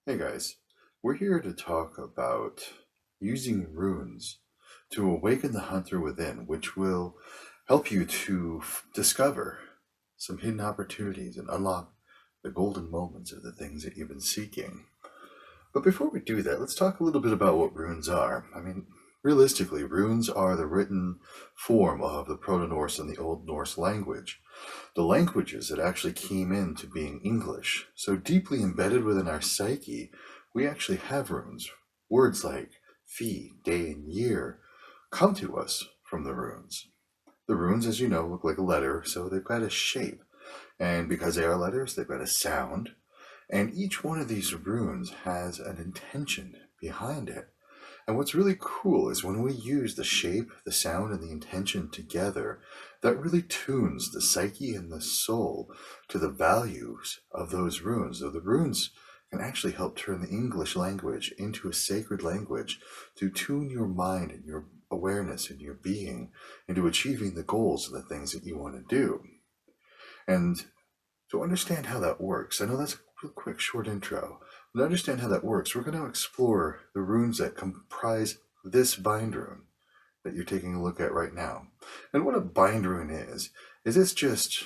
Hey guys, we're here to talk about using runes to awaken the hunter within, which will help you to discover some hidden opportunities and unlock the golden moments of the things that you've been seeking. But before we do that, let's talk a little bit about what runes are. Realistically, runes are the written form of the Proto Norse and the Old Norse language, the languages that actually came into being English. So deeply embedded within our psyche, we actually have runes. Words like fee, day, and year come to us from the runes. The runes, as you know, look like a letter, so they've got a shape. And because they are letters, they've got a sound. And each one of these runes has an intention behind it. And what's really cool is when we use the shape, the sound, and the intention together, that really tunes the psyche and the soul to the values of those runes. So the runes can actually help turn the English language into a sacred language to tune your mind and your awareness and your being into achieving the goals and the things that you want to do. And to understand how that works, I know that's a real quick, short intro. To understand how that works, we're going to explore the runes that comprise this bindrune that you're taking a look at right now. And what a bindrune is it's just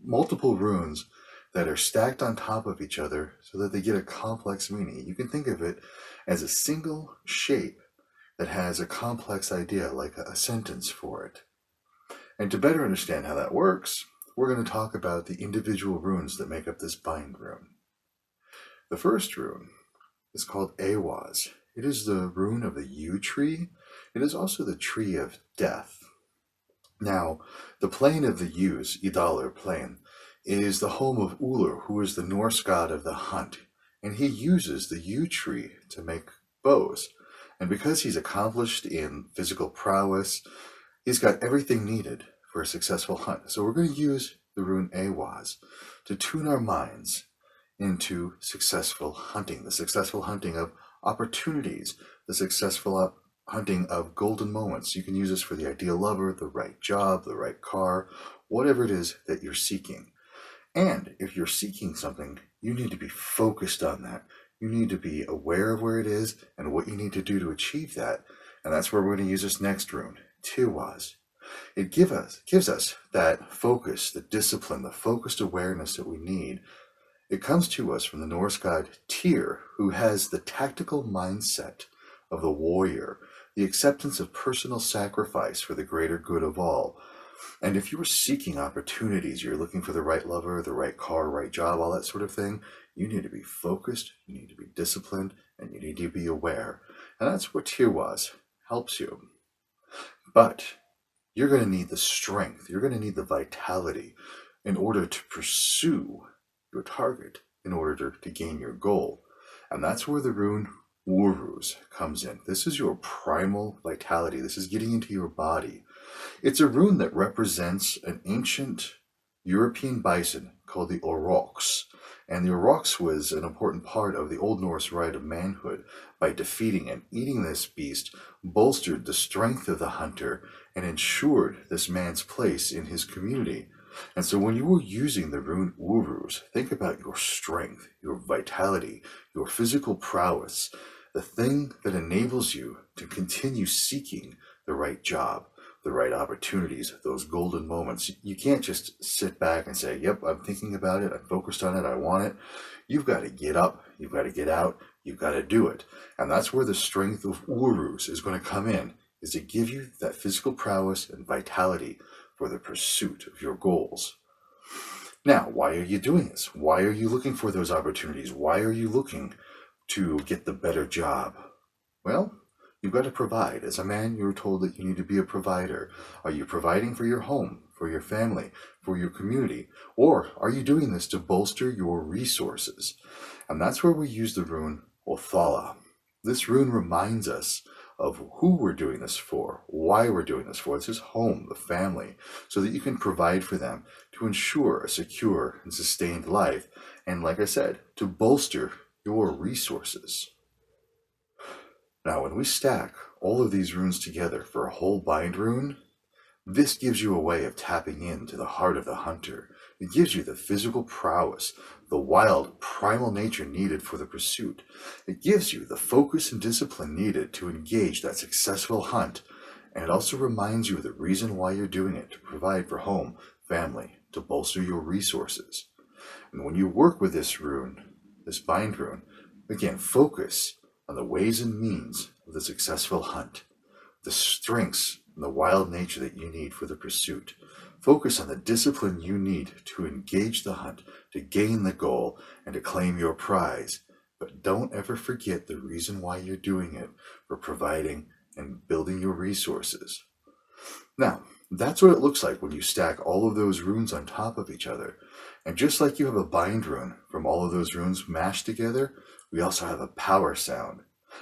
multiple runes that are stacked on top of each other so that they get a complex meaning. You can think of it as a single shape that has a complex idea, like a sentence for it. And to better understand how that works, we're going to talk about the individual runes that make up this bind rune. The first rune is called Eiwaz. It is the rune of the yew tree. It is also the tree of death. Now, the plane of the yews, Idalr plane, is the home of Ullr, who is the Norse god of the hunt, and he uses the yew tree to make bows. And because he's accomplished in physical prowess, he's got everything needed for a successful hunt. So we're going to use the rune Eiwaz to tune our minds into successful hunting, the successful hunting of opportunities, the successful hunting of golden moments. You can use this for the ideal lover, the right job, the right car, whatever it is that you're seeking. And if you're seeking something, you need to be focused on that. You need to be aware of where it is and what you need to do to achieve that. And that's where we're going to use this next rune, Tywaz. It gives us that focus, the discipline, the focused awareness that we need. It comes to us from the Norse god Tyr, who has the tactical mindset of the warrior, the acceptance of personal sacrifice for the greater good of all. And if you're seeking opportunities, you're looking for the right lover, the right car, right job, all that sort of thing, you need to be focused, you need to be disciplined, and you need to be aware. And that's where Tywaz helps you. But you're going to need the strength, you're going to need the vitality in order to pursue your target, in order to gain your goal. And that's where the rune Uruz comes in. This is your primal vitality. This is getting into your body. It's a rune that represents an ancient European bison called the aurochs. And the aurochs was an important part of the Old Norse rite of manhood. By defeating and eating this beast, bolstered the strength of the hunter and ensured this man's place in his community. And so when you were using the rune Uruz, think about your strength, your vitality, your physical prowess, the thing that enables you to continue seeking the right job, the right opportunities, those golden moments. You can't just sit back and say, yep, I'm thinking about it, I'm focused on it, I want it. You've got to get up, you've got to get out, you've got to do it. And that's where the strength of Uruz is going to come in, is to give you that physical prowess and vitality for the pursuit of your goals. Now, why are you doing this? Why are you looking for those opportunities? Why are you looking to get the better job? Well, you've got to provide. As a man, you're told that you need to be a provider. Are you providing for your home, for your family, for your community? Or are you doing this to bolster your resources? And that's where we use the rune Othala. This rune reminds us of who we're doing this for, why we're doing this for. It's his home, the family, so that you can provide for them to ensure a secure and sustained life. And like I said, to bolster your resources. Now, when we stack all of these runes together for a whole bind rune, this gives you a way of tapping into the heart of the hunter. It gives you the physical prowess, the wild, primal nature needed for the pursuit. It gives you the focus and discipline needed to engage that successful hunt, and it also reminds you of the reason why you're doing it, to provide for home, family, to bolster your resources. And when you work with this rune, this bindrune, again, focus on the ways and means of the successful hunt, the strengths and the wild nature that you need for the pursuit. Focus on the discipline you need to engage the hunt, to gain the goal, and to claim your prize. But don't ever forget the reason why you're doing it, for providing and building your resources. Now, that's what it looks like when you stack all of those runes on top of each other. And just like you have a bind rune from all of those runes mashed together, we also have a power sound.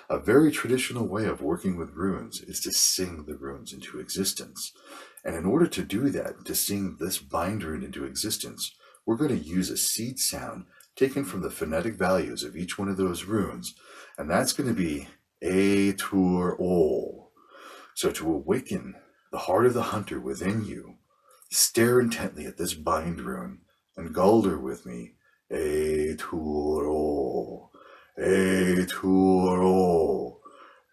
A very traditional way of working with runes is to sing the runes into existence. And in order to do that, to sing this bind rune into existence, we're going to use a seed sound taken from the phonetic values of each one of those runes. And that's going to be A, Tur, Ol. So to awaken the heart of the hunter within you, stare intently at this bind rune and gulder with me, A, Tur, Ol. A, Tur, Ol.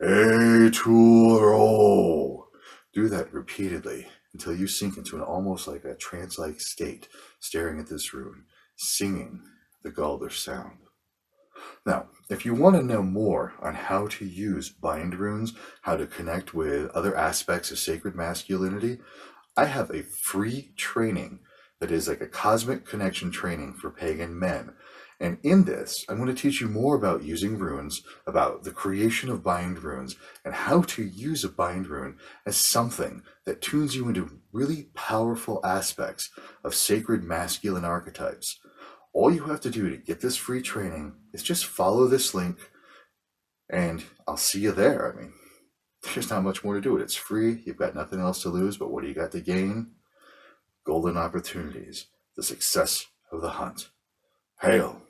A, Tur, Ol. Do that repeatedly until you sink into an almost like a trance-like state, staring at this rune, singing the Gulder sound. Now, if you want to know more on how to use bind runes, how to connect with other aspects of sacred masculinity, I have a free training that is like a cosmic connection training for pagan men. And in this, I'm going to teach you more about using runes, about the creation of bind runes, and how to use a bind rune as something that tunes you into really powerful aspects of sacred masculine archetypes. All you have to do to get this free training is just follow this link, and I'll see you there. I mean, there's not much more to do it. It's free. You've got nothing else to lose, but what do you got to gain? Golden opportunities, the success of the hunt. Hail!